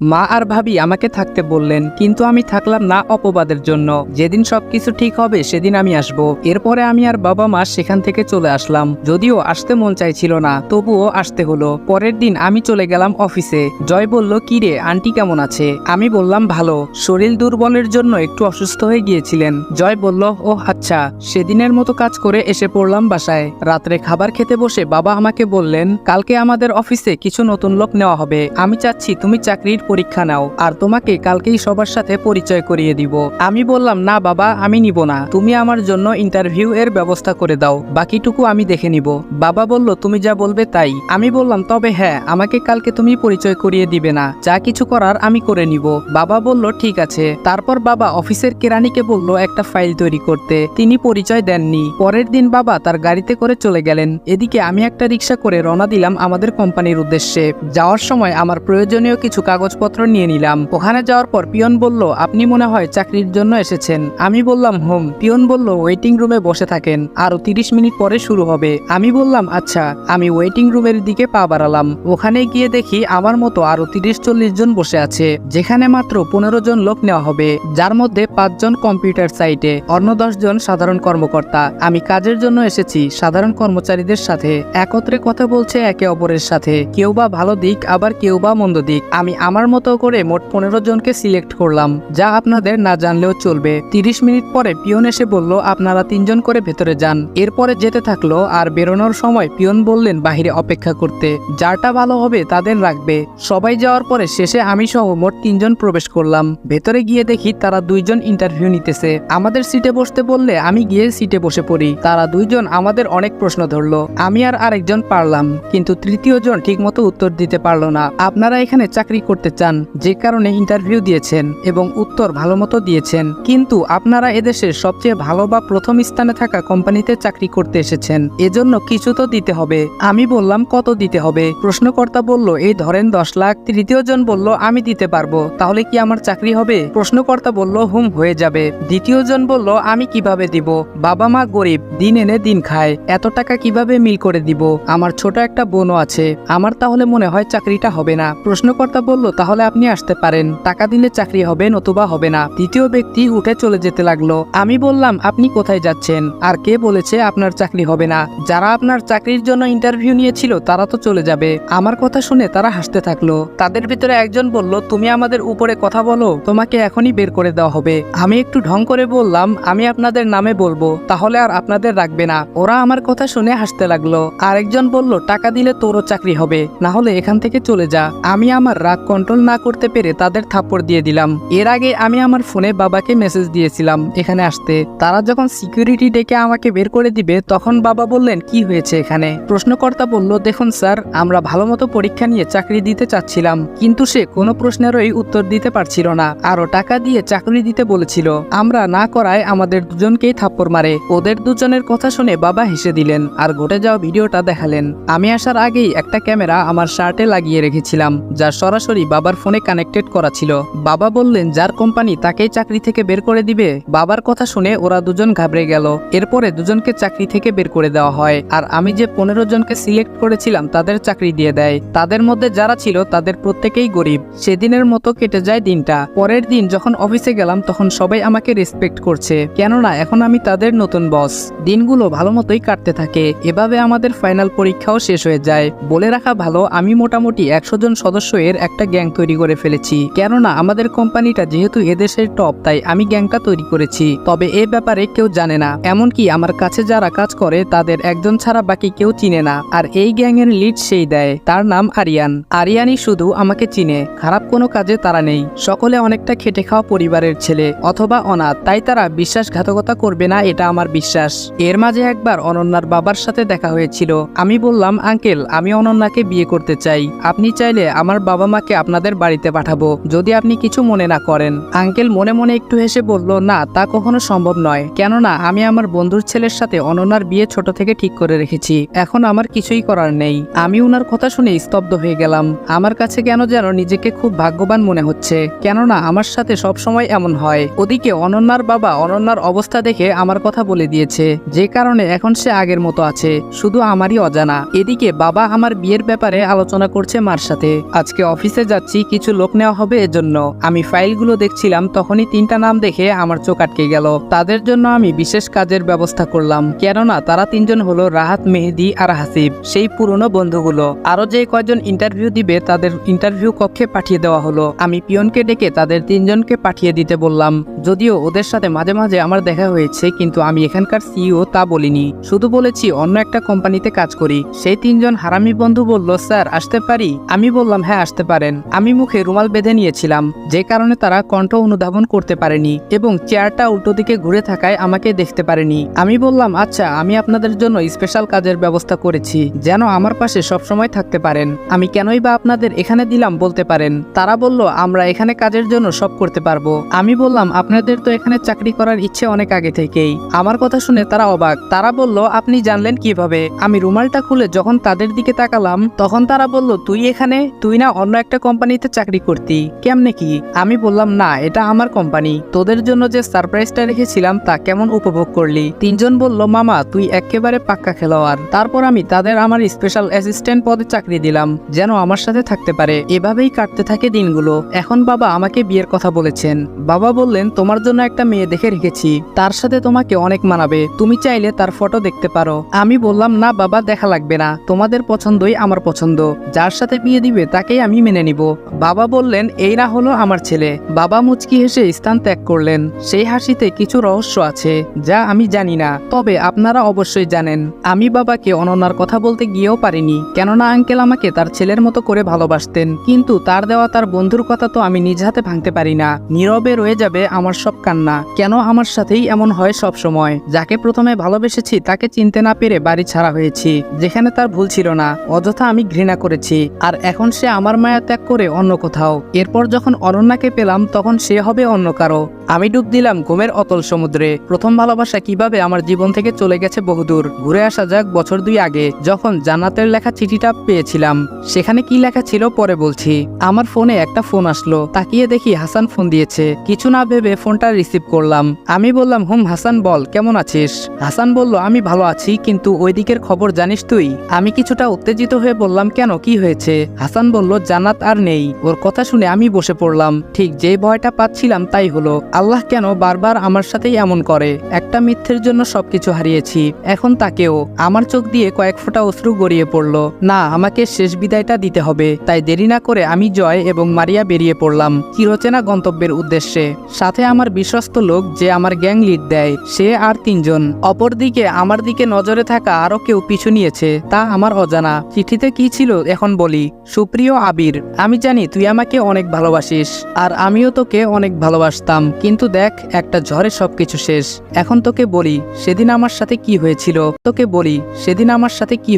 মা আর ভাবি আমাকে থাকতে বললেন, কিন্তু আমি থাকলাম না অপবাদের জন্য। যেদিন সবকিছু ঠিক হবে সেদিন আমি আসব। এরপরে আমি আর বাবা মা সেখান থেকে চলে আসলাম। যদিও আসতে মন চাইছিল না, তবুও আসতে হলো। পরের দিন আমি চলে গেলাম অফিসে। জয় বলল, কি রে আন্টি কেমন আছে? আমি বললাম ভালো, শরীর দুর্বলের জন্য একটু অসুস্থ হয়ে গিয়েছিলেন। জয় বলল, ও আচ্ছা। সেদিনের মতো কাজ করে এসে পড়লাম বাসায়। রাত্রে খাবার খেতে বসে বাবা আমাকে বললেন, কালকে আমাদের অফিসে কিছু নতুন লোক নেওয়া হবে। আমি চাচ্ছি তুমি চাকরির পরীক্ষা নাও, আর তোমাকে কালকেই সবার সাথে পরিচয় করিয়ে দিব। আমি বললাম, না বাবা, আমি নিব না। তুমি আমার জন্য ইন্টারভিউ এর ব্যবস্থা করে দাও, বাকিটুকু আমি দেখে নিব। বাবা বলল, তুমি যা বলবে তাই। আমি বললাম, তবে হ্যাঁ, আমাকে কালকে তুমি পরিচয় করিয়ে দিবে না, যা কিছু করার আমি করে নিব। বাবা বলল, ঠিক আছে। তারপর বাবা অফিসের কেরানিকে বলল একটা ফাইল তৈরি করতে। তিনি পরিচয় দেননি। পরের দিন বাবা তার গাড়িতে করে চলে গেলেন। এদিকে আমি একটা রিক্সা করে রওনা দিলাম আমাদের কোম্পানির উদ্দেশ্যে। যাওয়ার সময় আমার প্রয়োজনীয় কিছু কাগজপত্র নিয়ে নিলাম। ওখানে যাওয়ার পর পিয়ন বলল, আপনি মনে হয় চাকরির জন্য এসেছেন। আমি বললাম, হোম। পিয়ন বলল, ওয়েটিং রুমে বসে থাকেন, আরো 30 মিনিট পরে শুরু হবে। আমি বললাম, আচ্ছা। আমি ওয়েটিং রুমের দিকে পা বাড়ালাম। ওখানে গিয়ে দেখি আমার মতো আরো 30-40 জন বসে আছে, যেখানে মাত্র 15 জন লোক নেওয়া হবে, যার মধ্যে 5 জন কম্পিউটার সাইটে, অন্য 10 জন সাধারণ কর্মকর্তা। আমি কাজের জন্য এসেছি সাধারণ কর্মচারীদের সাথে। একত্রে কথা বলছে একে অপরের সাথে, কেউ বা ভালো দিক, আবার কেউ বা মন্দ দিক। আমি আমার মতো করে মোট 15 জনকে সিলেক্ট করলাম, যা আপনাদের না জানলেও চলবে। 30 মিনিট পরে পিয়ন এসে বলল, আপনারা 3 জন করে ভেতরে যান। এরপরে যেতে থাকলো, আর বেরোনোর সময় পিয়ন বললেন বাহিরে অপেক্ষা করতে, যারটা ভালো হবে তাদের রাখবে। সবাই যাওয়ার পরে শেষে আমি সহ মোট 3 জন প্রবেশ করলাম। ভেতরে গিয়ে দেখি তারা 2 জন ইন্টারভিউ নিতেছে। আমাদের সিটে বসতে বললে আমি গিয়ে সিটে বসে পড়ি। তারা 2 জন আমাদের অনেক প্রশ্ন ধরলো। আমি আর আরেকজন পারলাম, কিন্তু তৃতীয় জন ঠিকমতো উত্তর দিতে পারলো না। আপনারা এখানে চাকরি করতে চান, যে কারণে ইন্টারভিউ দিয়েছেন এবং উত্তর ভালো মতো দিয়েছেন, কিন্তু আপনারা এদেশের সবচেয়ে ভালো বা প্রথম স্থানে থাকা কোম্পানিতে চাকরি করতে এসেছেন, এজন্য কিছু তো দিতে হবে। আমি বললাম, কত দিতে হবে? প্রশ্নকর্তা বলল, এই ধরেন 10 লাখ। তৃতীয় জন বলল, আমি দিতে পারবো। তাহলে কি আমার চাকরি হবে? প্রশ্নকর্তা বলল, হুম, হয়ে যাবে। দ্বিতীয় জন বলল, আমি কিভাবে দিব? বাবা মা গরিব, দিন এনে দিন খায়, এত টাকা কিভাবে মিল করে দিব? আমার ছোট একটা বোনও আছে, আমার তাহলে মনে হয় চাকরিটা হবে না। প্রশ্নকর্তা বলল, তাহলে আপনি আসতে পারেন, টাকা দিলে চাকরি হবে, নতুবা হবে না। তৃতীয় ব্যক্তি উঠে চলে যেতে লাগলো। আমি বললাম, আপনি কোথায় যাচ্ছেন? আর কে বলেছে আপনার চাকরি হবে না? যারা আপনার চাকরির জন্য ইন্টারভিউ নিয়েছিল তারা তো চলে যাবে। আমার কথা শুনে তারা হাসতে থাকলো। তাদের ভিতরে একজন বলল, তুমি আমাদের উপরে কথা বলো, তোমাকে এখনই বের করে দেওয়া হবে। আমি একটু ঢং করে বললাম, আমি আপনাদের নামে বলবো, তাহলে আর আপনাদের রাখবে না। ওরা আমার কথা শুনে হাসতে লাগলো। আরেকজন বলল, টাকা দিলে তোরও চাকরি হবে, না হলে এখান থেকে চলে যা। আমি আমার রাগ কন্ট্রোল না করতে পেরে তাদের থাপ্পড় দিয়ে দিলাম। এর আগে আমি আমার ফোনে বাবাকে মেসেজ দিয়েছিলাম এখানে আসতে। তারা যখন সিকিউরিটি ডেকে আমাকে বের করে দিবে, তখন বাবা বললেন, কি হয়েছে এখানে? প্রশ্নকর্তা বলল, দেখুন স্যার, আমরা ভালো মতো পরীক্ষা নিয়ে চাকরি দিতে চাচ্ছিলাম, কিন্তু সে কোনো প্রশ্নেরই উত্তর দিতে পারছিল না, আরো টাকা দিয়ে চাকরি দিতে বলেছিল। আমরা না করায় আমাদের দুজনকেই থাপ্পড় মারে। ওদের দুজনের কথা শুনে বাবা হেসে দিলেন আর ঘটে যাওয়া ভিডিওটা দেখালেন। আমি আসার আগেই একটা ক্যামেরা আমার শার্টে লাগিয়ে রেখেছিলাম, যা সরাসরি বাবার ফোনে কানেক্টেড করা ছিল। বাবা বললেন, যার কোম্পানি তাকেই চাকরি থেকে বের করে দিবে। বাবার কথা শুনে ওরা দুজন ঘাবড়ে গেল। এরপরে দুজনকে চাকরি থেকে বের করে দেওয়া হয়, আর আমি যে 15 জনকে সিলেক্ট করেছিলাম তাদের চাকরি দিয়ে দেয়। তাদের মধ্যে যারা ছিল তাদের প্রত্যেকেই গরিব। সেদিনের মতো কেটে যায় দিনটা। পরের দিন যখন অফিসে গেলাম তখন সবাই আমাকে রেসপেক্ট করছে, কেননা এখন আমি তাদের নতুন বস। দিনগুলো ভালো মতোই কাটতে থাকে। এভাবে আমাদের ফাইনাল পরীক্ষাও শেষ হয়ে যায়। বলে রাখা ভালো, আমি মোটামুটি 100 জন সদস্য এর একটা গ্যাং তৈরি করে ফেলেছি, কেননা আমাদের কোম্পানিটা যেহেতু এদেশের টপ, তাই আমি গ্যাংটা তৈরি করেছি। তবে এ ব্যাপারে কেউ জানে না, এমনকি আমার কাছে যারা কাজ করে তাদের একজন ছাড়া বাকি কেউ চিনে না। আর এই গ্যাং এর লিড সেই দেয়, তার নাম আরিয়ান। আরিয়ানই শুধু আমাকে চিনে, খারাপ কোনো কাজে তারা নেই। সকলে অনেকটা খেটে খাওয়া পরিবারের ছেলে অথবা অনাথ, তাই তারা বিশ্বাসঘাতকতা করবে না, এটা আমার বিশ্বাস। এর মাঝে একবার অনন্যার বাবার সাথে দেখা হয়েছিল। আমি বললাম, আঙ্কেল, আমি অনন্যাকে বিয়ে করতে চাই। আপনি চাইলে আমার বাবা মাকে আপনাদের বাড়িতে পাঠাবো, যদি আপনি কিছু মনে না করেন। আঙ্কেল মনে মনে একটু হেসে বলল, না, তা কখনো সম্ভব নয়, কেননা আমি আমার বন্ধুর ছেলের সাথে অনন্যার বিয়ে ছোট থেকে ঠিক করে রেখেছি। এখন আমার কিছুই করার নেই। আমি উনার কথা শুনে স্তব্ধ হয়ে গেলাম। আমার কাছে কেন যেন নিজেকে খুব ভাগ্যবান মনে হচ্ছে, কেননা আমার সাথে সব সময় এমন হয়। ওদিকে অনন্যার বাবা অনন্যার অবস্থা দেখে আমার কথা বলে দিয়েছে, যে কারণে এখন সে আগের মতো আছে, শুধু আমারই অজানা। এদিকে বাবা আমার বিয়ের ব্যাপারে আলোচনা করছে মার সাথে। আজকে অফিসে যাচ্ছি যাচ্ছি, কিছু লোক নেওয়া হবে এজন্য। আমি ফাইলগুলো দেখছিলাম, তখনই 3টা নাম দেখে আমার চোখ আটকে গেল। তাদের জন্য আমি বিশেষ কাজের ব্যবস্থা করলাম, কেননা তারা 3জন হলো রাহাত, মেহেদি আর হাসিব, সেই পুরনো বন্ধুগুলো। আরো যে কয়জন ইন্টারভিউ দিবে তাদের ইন্টারভিউ কক্ষে পাঠিয়ে দেওয়া হলো। আমি পিয়নকে ডেকে তাদের 3জনকে পাঠিয়ে দিতে বললাম। যদিও ওদের সাথে মাঝে মাঝে আমার দেখা হয়েছে, কিন্তু আমি এখানকার সিইও তা বলিনি, শুধু বলেছি অন্য একটা কোম্পানিতে কাজ করি। সেই 3জন হারামি বন্ধু বলল, স্যার আসতে পারি? আমি বললাম হ্যাঁ আসতে পারেন। আমি মুখে রুমাল বেঁধে নিয়েছিলাম, যে কারণে তারা কণ্ঠ অনুধাবন করতে পারেনি এবং চেয়ারটা উল্টো দিকে ঘুরে থাকায় আমাকে দেখতে পারেনি। আমি বললাম, আচ্ছা আমি আপনাদের জন্য স্পেশাল কাজের ব্যবস্থা করেছি, যেন আমার পাশে সবসময় থাকতে পারেন। আমি কেনই বা আপনাদের এখানে দিলাম বলতে পারেন। তারা বলল, আমরা এখানে কাজের জন্য সব করতে পারবো। আমি বললাম, আপনাদের তো এখানে চাকরি করার ইচ্ছে অনেক আগে থেকেই। আমার কথা শুনে তারা অবাক। তারা বলল, আপনি জানলেন কিভাবে? আমি রুমালটা খুলে যখন তাদের দিকে তাকালাম, তখন তারা বলল, তুই এখানে? তুই না অন্য একটা কোম্পানিতে চাকরি করতি, কেমনে কি? আমি বললাম, না এটা আমার কোম্পানি। তোদের জন্য যে সারপ্রাইজটা রেখেছিলাম তা কেমন উপভোগ করলি? 3জন বলল, মামা তুই একেবারে পাক্কা খেলোয়াড়। তারপর আমি তাদের আমার স্পেশাল অ্যাসিস্ট্যান্ট পদে চাকরি দিলাম, যেন আমার সাথে থাকতে পারে। এভাবেই কাটতে থাকে দিনগুলো। এখন বাবা আমাকে বিয়ের কথা বলেছেন। বাবা বললেন, তোমার জন্য একটা মেয়ে দেখে রেখেছি, তার সাথে তোমাকে অনেক মানাবে, তুমি চাইলে তার ফটো দেখতে পারো। আমি বললাম, না বাবা দেখা লাগবে না, তোমাদের পছন্দই আমার পছন্দ, যার সাথে বিয়ে দিবে তাকেই আমি মেনে নিব। বাবা বললেন, এই না হলো আমার ছেলে। বাবা মুচকি হেসে স্থান ত্যাগ করলেন। সেই হাসিতে কিছু রহস্য আছে যা আমি জানি না, তবে আপনারা অবশ্যই জানেন। আমি বাবাকে অনন্যার কথা বলতে গিয়েও পারিনি, কেননা আঙ্কেল আমাকে তার ছেলের মতো করে ভালোবাসতেন, কিন্তু তার দেওয়া তার বন্ধুর কথা তো আমি নিজ হাতে ভাঙতে পারি না। নীরবে রয়ে যাবে আমার সব কান্না। কেন আমার সাথেই এমন হয় সব সময়? যাকে প্রথমে ভালোবেসেছি তাকে চিনতে না পেরে বাড়ি ছাড়া হয়েছি, যেখানে তার ভুল ছিল না, অযথা আমি ঘৃণা করেছি। আর এখন সে আমার মায়া ত্যাগ করে অন্য কোথাও। এরপর যখন অনন্যাকে পেলাম তখন সে হবে অন্য কারো। আমি ডুব দিলাম ঘুমের অতল সমুদ্রে। প্রথম ভালোবাসা কিভাবে আমার জীবন থেকে চলে গেছে বহুদূর। ঘুরে আসা যাক বছর 2 আগে, যখন জান্নাতের লেখা চিঠিটা পেয়েছিলাম। সেখানে কি লেখা ছিল পরে বলছি। আমার ফোনে একটা ফোন আসলো, তাকিয়ে দেখি হাসান ফোন দিয়েছে। কিছু না ভেবে ফোনটা রিসিভ করলাম। আমি বললাম, হাসান বল, কেমন আছিস? হাসান বলল, আমি ভালো আছি, কিন্তু ওই দিকের খবর জানিস তুই? আমি কিছুটা উত্তেজিত হয়ে বললাম, কেন, কি হয়েছে? হাসান বলল, জান্নাত আর নেই। ওর কথা শুনে আমি বসে পড়লাম। ঠিক যে ভয়টা পাচ্ছিলাম তাই হলো। আল্লাহ কেন বারবার আমার সাথেই এমন করে? একটা মিথ্যের জন্য সবকিছু হারিয়েছি, এখন তাকেও। আমার চোখ দিয়ে কয়েক ফোঁটা অশ্রু গড়িয়ে পড়ল। না, আমাকে শেষ বিদায়টা দিতে হবে। তাই দেরি না করে আমি জয় এবং মারিয়া বেরিয়ে পড়লাম চিরচেনা গন্তব্যের উদ্দেশ্যে। সাথে আমার বিশ্বস্ত লোক যে আমার গ্যাং লিড দেয়, সে আর 3জন। অপরদিকে আমার দিকে নজরে থাকা আরো কেউ পিছু নিয়েছে, তা আমার অজানা। চিঠিতে কি ছিল এখন বলি। সুপ্রিয় আবির, আমি জানি তুই আমাকে অনেক ভালোবাসিস, আর আমিও তোকে অনেক ভালোবাসতাম, কিন্তু দেখ একটা ঝড়ে সবকিছু শেষ। এখন তোকে বলি সেদিন আমার সাথে কি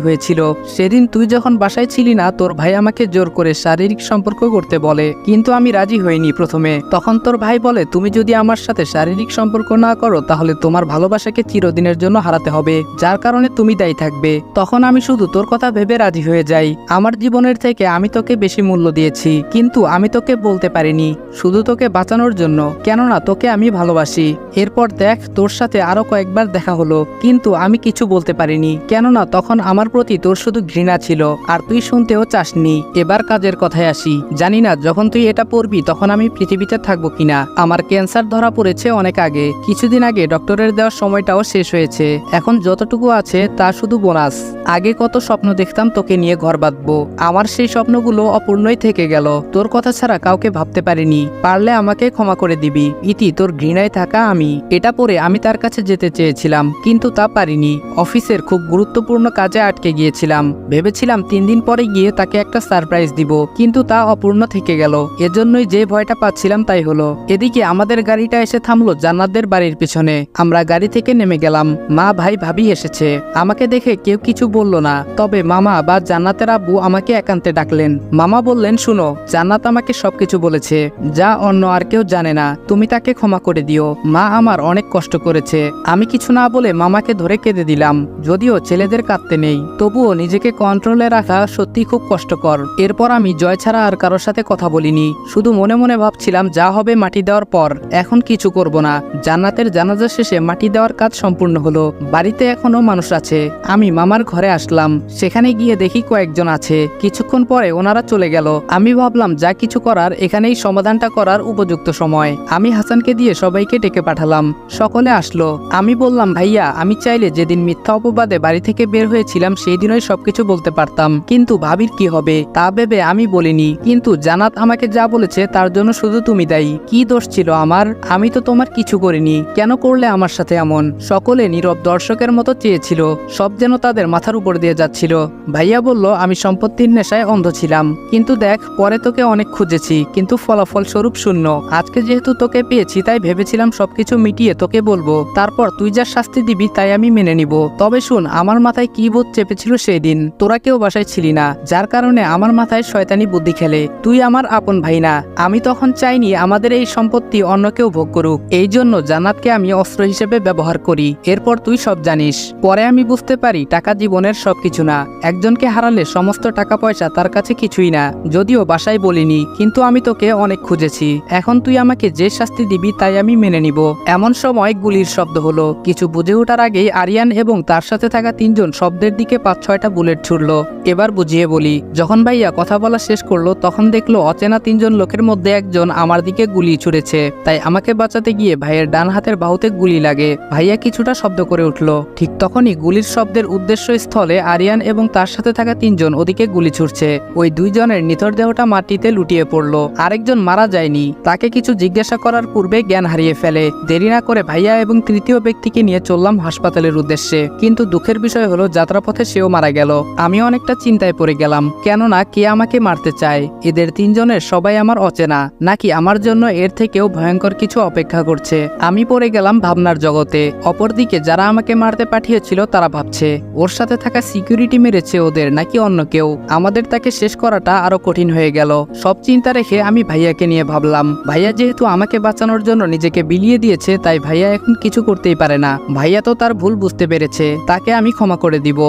হয়েছিল। সেদিন তুই যখন বাসায় ছিলি না, তোর ভাই আমাকে জোর করে শারীরিক সম্পর্ক করতে বলে, কিন্তু আমি রাজি হইনি প্রথমে। তখন তোর ভাই বলে, তুমি যদি আমার সাথে শারীরিক সম্পর্ক না করো তাহলে তোমার ভালোবাসাকে চিরদিনের জন্য হারাতে হবে, যার কারণে তুমি দায়ী থাকবে। তখন আমি শুধু তোর কথা ভেবে রাজি হয়ে যাই। আমার জীবনের থেকে আমি তোকে বেশি মূল্য দিয়েছি, কিন্তু আমি তোকে বলতে পারিনি, শুধু তোকে বাঁচানোর জন্য, কেননা তোকে আমি ভালোবাসি। এরপর দেখ, তোর সাথে আরো কয়েকবার দেখা হলো, কিন্তু আমি কিছু বলতে পারিনি, কেননা তখন আমার প্রতি তোর শুধু ঘৃণা ছিল, আর তুই শুনতেও চাসনি। এবার কাজের কথায় আসি। জানি না যখন তুই এটা পড়বি তখন আমি পৃথিবীতে থাকবো কিনা। আমার ক্যান্সার ধরা পড়েছে অনেক আগে, কিছুদিন আগে ডক্টরের দেওয়ার সময়টাও শেষ হয়েছে। এখন যতটুকু আছে তা শুধু বোনাস। আগে কত স্বপ্ন দেখতাম তোকে নিয়ে ঘর বাঁধবো, আমার সেই স্বপ্নগুলো অপূর্ণই থেকে গেল। তোর কথা ছাড়া কাউকে ভাবতে পারিনি, পারলে আমাকে ক্ষমা করে দিবি। ইতি, তোর ঘৃণায় থাকা আমি। এটা পরে আমি তার কাছে যেতে চেয়েছিলাম, কিন্তু তা পারিনি। অফিসের খুব গুরুত্বপূর্ণ কাজে আটকে গিয়েছিলাম। ভেবেছিলাম 3 দিন পরে গিয়ে তাকে একটা সারপ্রাইজ দিব, কিন্তু তা অপূর্ণ থেকে গেল। এজন্যই যে ভয়টা পাচ্ছিলাম তাই হলো। এদিকে আমাদের গাড়িটা এসে থামলো জান্নাতদের বাড়ির পিছনে। আমরা গাড়ি থেকে নেমে গেলাম। মা, ভাই, ভাবি এসেছে। আমাকে দেখে কেউ কিছু বলল না, তবে মামা বা জান্নাতের আব্বু আমাকে একান্তে ডাকলেন। মামা বললেন, শুনো, জান্নাত আমাকে সবকিছু বলেছে, যা অন্য আর কেউ জানে না। তুমি তাকে ক্ষমা করে দিও। মা আমার অনেক কষ্ট করেছে। আমি কিছু না বলে মামাকে ধরে কেঁদে দিলাম। যদিও ছেলেদের কাঁদতে নেই, তবুও নিজেকে কন্ট্রোলে রাখা সত্যি খুব কষ্টকর। এরপর আমি জয় ছাড়া আর কারোর সাথে কথা বলিনি। শুধু মনে মনে ভাবছিলাম যা হবে মাটি দেওয়ার পর, এখন কিছু করব না। জান্নাতের জানাজা শেষে মাটি দেওয়ার কাজ সম্পূর্ণ হলো। বাড়িতে এখনো মানুষ আছে। আমি মামার ঘরে আসলাম। সেখানে গিয়ে দেখি কয়েকজন আছে। কিছুক্ষণ পরে ওনারা চলে গেল। আমি ভাবলাম যা কিছু করার এখানেই সমাধানটা করার উপযুক্ত সময়। আমি হাসানকে দিয়ে সবাইকে ডেকে পাঠালাম। সকলে আসলো। আমি বললাম, ভাইয়া, আমি চাইলে যেদিন মিথ্যা অপবাদে বাড়ি থেকে বের হয়েছিলাম সেই দিনই সবকিছু বলতে পারতাম, কিন্তু ভাবির কি হবে তা ভেবে আমি বলিনি। কিন্তু জান্নাত আমাকে যা বলেছে তার জন্য শুধু তুমি দায়ী। কি দোষ ছিল আমার? আমি তো তোমার কিছু করিনি। কেন করলে আমার সাথে এমন? সকলে নীরব দর্শকের মতো চেয়েছিল। সব যেন তাদের মাথার উপর দিয়ে যাচ্ছিল। ভাইয়া বলল, আমি সম্পত্তির নেশায় অন্ধ ছিলাম, কিন্তু দেখ পরে তোকে অনেক খুঁজেছি, কিন্তু ফলাফল স্বরূপ শূন্য। আজকে যেহেতু তোকে পেয়েছি তাই ভেবেছিলাম সবকিছু মিটিয়ে তোকে বলবো, তারপর তুই যা শাস্তি দিবি তাই আমি মেনে নিব। তবে শুন, আমার মাথায় কি বোধ চেপেছিল সেই দিন। তোরা কেউ বাসায় ছিলি না, যার কারণে আমার মাথায় শয়তানি বুদ্ধি খেলে। তুই আমার আপন ভাই না। আমি তখন চাইনি আমাদের এই সম্পত্তি অন্য কেউ ভোগ করুক। এই জন্য জান্নাতকে আমি অস্ত্র হিসেবে ব্যবহার করি। এরপর তুই সব জানিস। পরে আমি বুঝতে পারি টাকা জীবনের সবকিছু না। একজনকে হারালে সমস্ত টাকা পয়সা তার কাছে কিছুই না। যদিও বাসায় বলিনি, কিন্তু আমি তোকে অনেক খুঁজেছি। এখন তুই আমাকে যে শাস্তি দিবি তাই আমি মেনে নিব। এমন সময় গুলির শব্দ হলো। কিছু বুঝে ওঠার আগেই আরিয়ান এবং তার সাথে থাকা তিনজন শব্দের দিকে 5-6টা বুলেট ছুড়ল। এবার বুঝিয়ে বলি, যখন ভাইয়া কথা বলা শেষ করলো তখন দেখলো অচেনা তিনজন লোকের মধ্যে একজন আমার দিকে গুলি ছুড়েছে। তাই আমাকে বাঁচাতে গিয়ে ভাইয়ের ডান হাতের বাহুতে গুলি লাগে। ভাইয়া কিছুটা শব্দ করে উঠল। ঠিক তখনই গুলির শব্দের উদ্দেশ্য স্থলে আরিয়ান এবং তার সাথে থাকা তিনজন ওদিকে গুলি ছুড়ছে। ওই দুইজনের নিথর দেহটা মাটিতে লুটিয়ে পড়ল। আরেকজন মারা যায়নি, তাকে কিছু জিজ্ঞাসা করার পূর্বে জ্ঞান হারিয়ে ফেলে। দেরি না করে ভাইয়া এবং তৃতীয় ব্যক্তিকে নিয়ে চললাম হাসপাতালের উদ্দেশ্যে। কিন্তু দুঃখের বিষয় হলো যাত্রাপথে সেও মারা গেল। আমি অনেকটা চিন্তায় পড়ে গেলাম, কেননা কে আমাকে মারতে চায়? এদের তিনজনের সবাই আমার অচেনা, নাকি আমার জন্য এর থেকেও ভয়ঙ্কর কিছু অপেক্ষা করছে? আমি পড়ে গেলাম ভাবনার জগতে। অপরদিকে যারা আমাকে মারতে পাঠিয়েছিল তারা ভাবছে ওর সাথে থাকা সিকিউরিটি মেরেছে ওদের, নাকি অন্য কেউ। আমাদের তাকে শেষ করাটা আরো কঠিন হয়ে গেল। সব চিন্তা রেখে আমি ভাইয়াকে নিয়ে ভাবলাম, ভাইয়া যেহেতু আমাকে বাঁচানোর জন্য নিজেকে বিলিয়ে দিয়েছে, তাই ভাইয়া এখন কিছু করতেই পারে না। ভাইয়া তো তার ভুল বুঝতে পেরেছে, তাকে আমি ক্ষমা করে দিব।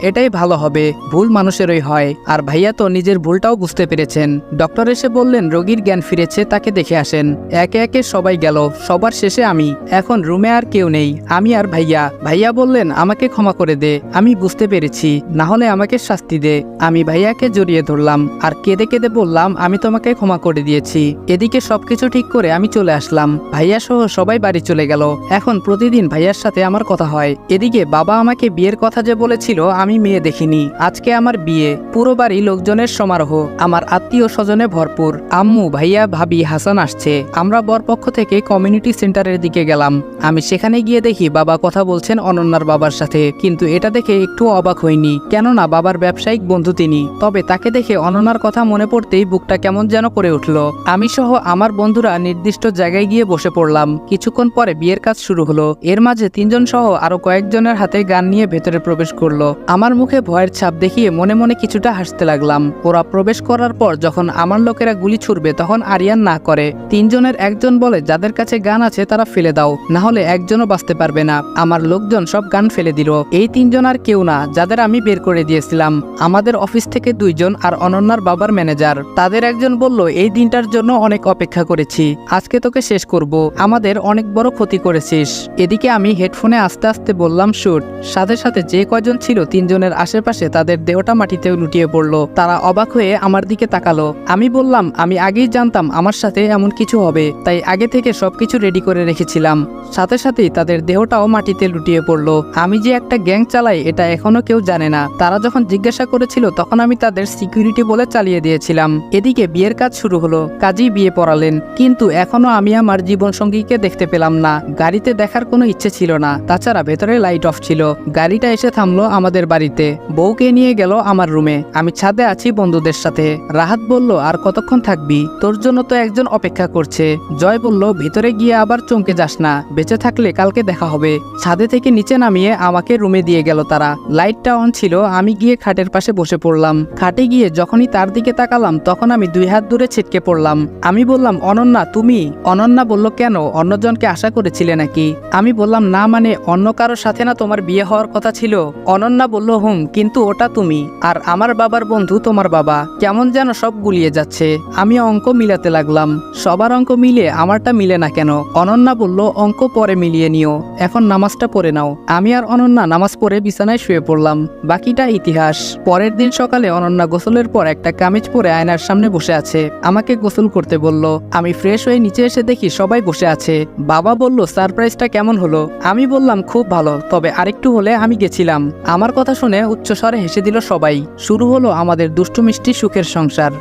এটাই ভালো হবে। ভুল মানুষেরই হয়, আর ভাইয়া তো নিজের ভুলটাও বুঝতে পেরেছেন। ডক্টর এসে বললেন রোগীর জ্ঞান ফিরেছে, তাকে দেখে আসেন। একে একে সবাই গেল, সবার শেষে আমি। এখন রুমে আর কেউ নেই, আমি আর ভাইয়া। ভাইয়া বললেন, আমাকে ক্ষমা করে দে, আমি বুঝতে পেরেছি, না হলে আমাকে শাস্তি দে। আমি ভাইয়াকে জড়িয়ে ধরলাম আর কেঁদে কেঁদে বললাম, আমি তোমাকে ক্ষমা করে দিয়েছি। এদিকে সবকিছু ঠিক করে আমি চলে আসলাম। ভাইয়া সহ সবাই বাড়ি চলে গেল। এখন প্রতিদিন ভাইয়ার সাথে আমার কথা হয়। এদিকে বাবা আমাকে বিয়ের কথা যে বলেছিল, আমি মেয়ে দেখিনি। আজকে আমার বিয়ে, পুরো বাড়ি লোকজনের সমারোহ, আমার আত্মীয় স্বজনে ভরপুর। আম্মু, ভাইয়া, ভাবি, হাসান আসছে। আমরা বরপক্ষ থেকে কমিউনিটি সেন্টারের দিকে গেলাম। আমি সেখানে গিয়ে দেখি বাবা কথা বলছেন অনন্যার বাবার সাথে, কিন্তু এটা দেখে একটু অবাক হইনি, কেননা বাবার ব্যবসায়িক বন্ধু তিনি। তবে তাকে দেখে অনন্যার কথা মনে পড়তেই বুকটা কেমন যেন করে উঠল। আমি সহ আমার বন্ধুরা নির্দিষ্ট জায়গায় গিয়ে বসে পড়লাম। কিছুক্ষণ পরে বিয়ের কাজ শুরু হলো। এর মাঝে তিনজন সহ আরো কয়েকজনের হাতে গান নিয়ে ভেতরে প্রবেশ করলো। আমার মুখে ভয়ের ছাপ দেখিয়ে মনে মনে কিছুটা হাসতে লাগলাম। ওরা প্রবেশ করার পর যখন আমার লোকেরা গুলি ছুড়বে তখন আরিয়ান না করে। তিনজনের একজন বলে, যাদের কাছে গান আছে তারা ফেলে দাও, না হলে একজনও বাঁচতে পারবে না। আমার লোকজন সব গান ফেলে দিল। এই তিনজন আর কেউ না, যাদের আমি বের করে দিয়েছিলাম। আমাদের অফিস থেকে দুইজন আর অনন্যার বাবার ম্যানেজার। তাদের একজন বলল, এই দিনটার জন্য অনেক অপেক্ষা করেছি, আজকে তোকে শেষ করব। আমাদের অনেক বড় ক্ষতি করেছিস। এদিকে আমি হেডফোনে আস্তে আস্তে বললাম, শুট। সাথে সাথে যে কয়জন ছিল তিনজনের আশেপাশে তাদের দেহটা মাটিতে লুটিয়ে পড়লো। তারা অবাক হয়ে আমার দিকে তাকালো। আমি বললাম, আমি আগেই জানতাম আমার সাথে এমন কিছু হবে, তাই আগে থেকে সবকিছু রেডি করে রেখেছিলাম। সাথে সাথেই তাদের দেহটাও মাটিতে লুটিয়ে পড়লো। আমি যে একটা গ্যাং চালাই এটা এখনো কেউ জানে না। তারা যখন জিজ্ঞাসা করেছিল তখন আমি তাদের সিকিউরিটি বলে চালিয়ে দিয়েছিলাম। এদিকে বিয়ের কাজ শুরু হলো। কাজী বিয়ে পড়ালেন, কিন্তু এখনো আমি আমার জীবন সঙ্গীকে দেখতে পেলাম না। গাড়িতে দেখার কোনো ইচ্ছে ছিল না, তাছাড়া ভেতরে লাইট অফ ছিল। গাড়িটা এসে থামলো আমাদের বাড়িতে। বউকে নিয়ে গেল আমার রুমে। আমি ছাদে আছি বন্ধুদের সাথে। রাহাত বলল, আর কতক্ষণ থাকবি? তোর জন্য তো একজন অপেক্ষা করছে। জয় বলল, ভিতরে গিয়ে আবার চমকে যাস না, বেঁচে থাকলে কালকে দেখা হবে। ছাদে থেকে নিচে নামিয়ে আমাকে রুমে দিয়ে গেল তারা। লাইটটা অন ছিল, আমি গিয়ে খাটের পাশে বসে পড়লাম। খাটে গিয়ে যখনই তার দিকে তাকালাম তখন আমি 2 হাত দূরে ছিটকে পড়লাম। আমি বললাম, অনন্যা তুমি? অনন্যা বলল, কেন, অন্যজনকে আশা করেছিলে নাকি? আমি বললাম, না মানে অন্য কারোর সাথে না তোমার বিয়ে হওয়ার কথা ছিল? অনন্যা বলল, কিন্তু ওটা তুমি, আর আমার বাবার বন্ধু তোমার বাবা। কেমন যেন সব গুলিয়ে যাচ্ছে। আমি অঙ্ক মিলাতে লাগলাম, সবার অঙ্ক মিলে আমারটা মিলে না কেন? অনন্যা বলল, অঙ্ক পরে মিলিয়ে নিও, এখন নামাজটা পড়ে নাও। আমি আর অনন্যা নামাজ পড়ে বিছানায় শুয়ে পড়লাম। বাকিটা ইতিহাস। পরের দিন সকালে অনন্যা গোসলের পর একটা কামিজ পরে আয়নার সামনে বসে আছে। আমাকে গোসল করতে বলল। আমি ফ্রেশ হয়ে নিচে এসে দেখি সবাই বসে আছে। বাবা বলল, সারপ্রাইজটা কেমন হলো? আমি বললাম, খুব ভালো, তবে আরেকটু হলে আমি গেছিলাম। আমার কথা শুনে উচ্চস্বরে হেসে দিল সবাই। শুরু হলো আমাদের দুষ্টু মিষ্টি সুখের সংসার।